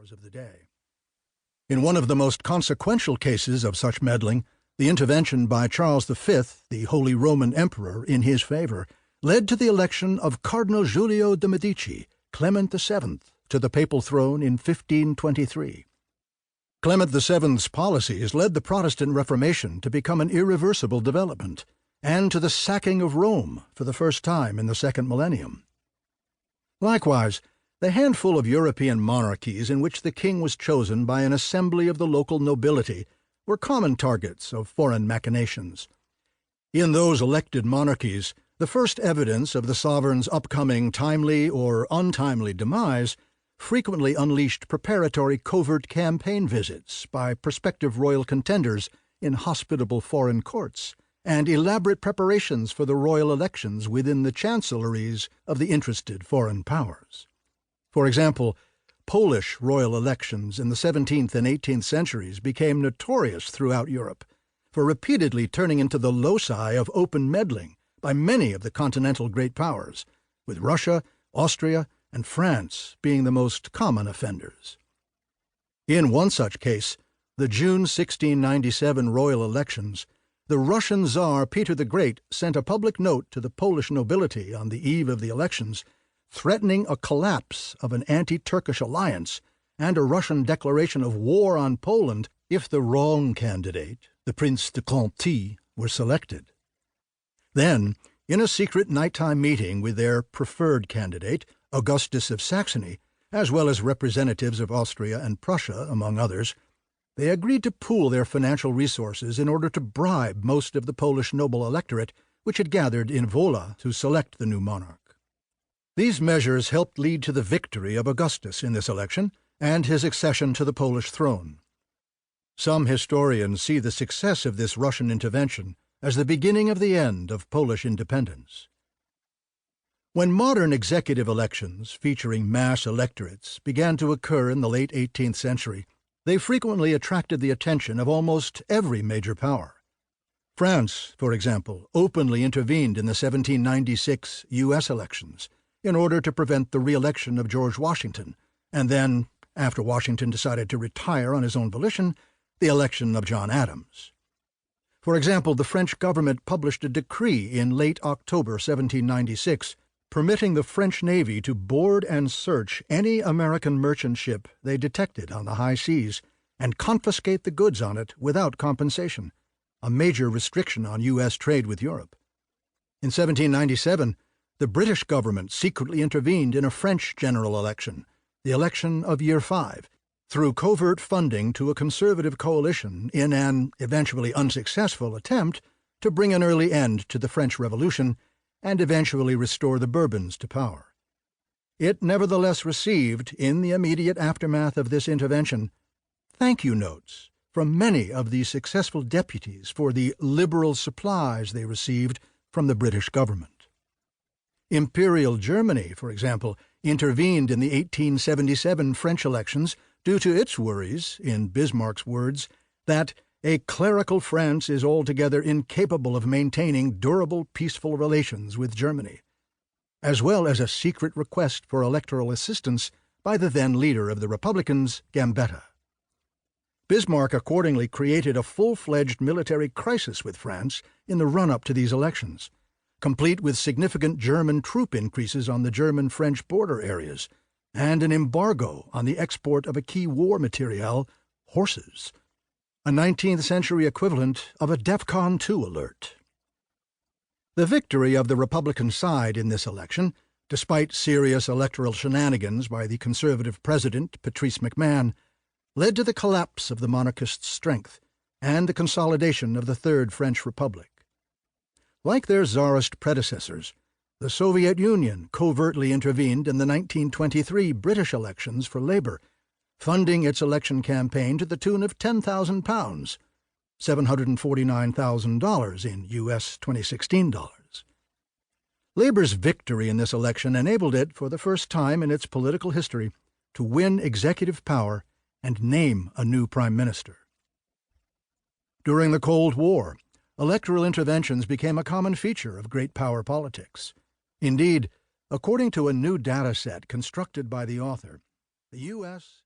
powers of the day. In one of the most consequential cases of such meddling, the intervention by Charles V, the Holy Roman Emperor, in his favor, led to the election of Cardinal Giulio de' Medici, Clement VII, to the papal throne in 1523. Clement VII's policies led the Protestant Reformation to become an irreversible development, and to the sacking of Rome for the first time in the second millennium. Likewise, the handful of European monarchies in which the king was chosen by an assembly of the local nobility were common targets of foreign machinations. In those elected monarchies, the first evidence of the sovereign's upcoming timely or untimely demise frequently unleashed preparatory covert campaign visits by prospective royal contenders in hospitable foreign courts, and elaborate preparations for the royal elections within the chancelleries of the interested foreign powers. For example, Polish royal elections in the 17th and 18th centuries became notorious throughout Europe for repeatedly turning into the loci of open meddling by many of the continental great powers, with Russia, Austria, and France being the most common offenders. In one such case, the June 1697 royal elections, the Russian Tsar Peter the Great sent a public note to the Polish nobility on the eve of the elections, threatening a collapse of an anti-Turkish alliance and a Russian declaration of war on Poland if the wrong candidate, the Prince de Conti, were selected. Then, in a secret nighttime meeting with their preferred candidate, Augustus of Saxony, as well as representatives of Austria and Prussia, among others, they agreed to pool their financial resources in order to bribe most of the Polish noble electorate which had gathered in Wola to select the new monarch. These measures helped lead to the victory of Augustus in this election and his accession to the Polish throne. Some historians see the success of this Russian intervention as the beginning of the end of Polish independence. When modern executive elections featuring mass electorates began to occur in the late 18th century, they frequently attracted the attention of almost every major power. France, for example, openly intervened in the 1796 U.S. elections in order to prevent the re-election of George Washington, and then, after Washington decided to retire on his own volition, the election of John Adams. For example, the French government published a decree in late October 1796 permitting the French Navy to board and search any American merchant ship they detected on the high seas and confiscate the goods on it without compensation, a major restriction on U.S. trade with Europe. In 1797, the British government secretly intervened in a French general election, the election of Year 5, through covert funding to a conservative coalition in an eventually unsuccessful attempt to bring an early end to the French Revolution and eventually restore the Bourbons to power. It nevertheless received, in the immediate aftermath of this intervention, thank-you notes from many of the successful deputies for the liberal supplies they received from the British government. Imperial Germany, for example, intervened in the 1877 French elections due to its worries, in Bismarck's words, that a clerical France is altogether incapable of maintaining durable peaceful relations with Germany, as well as a secret request for electoral assistance by the then leader of the Republicans, Gambetta. Bismarck accordingly created a full-fledged military crisis with France in the run-up to these elections, complete with significant German troop increases on the German-French border areas, and an embargo on the export of a key war material, horses, a 19th-century equivalent of a DEFCON 2 alert. The victory of the Republican side in this election, despite serious electoral shenanigans by the conservative president, Patrice McMahon, led to the collapse of the monarchist strength and the consolidation of the Third French Republic. Like their czarist predecessors, the Soviet Union covertly intervened in the 1923 British elections for Labour, funding its election campaign to the tune of £10,000, $749,000 in U.S. 2016 dollars. Labour's victory in this election enabled it, for the first time in its political history, to win executive power and name a new prime minister. During the Cold War, electoral interventions became a common feature of great power politics. Indeed, according to a new data set constructed by the author, the U.S.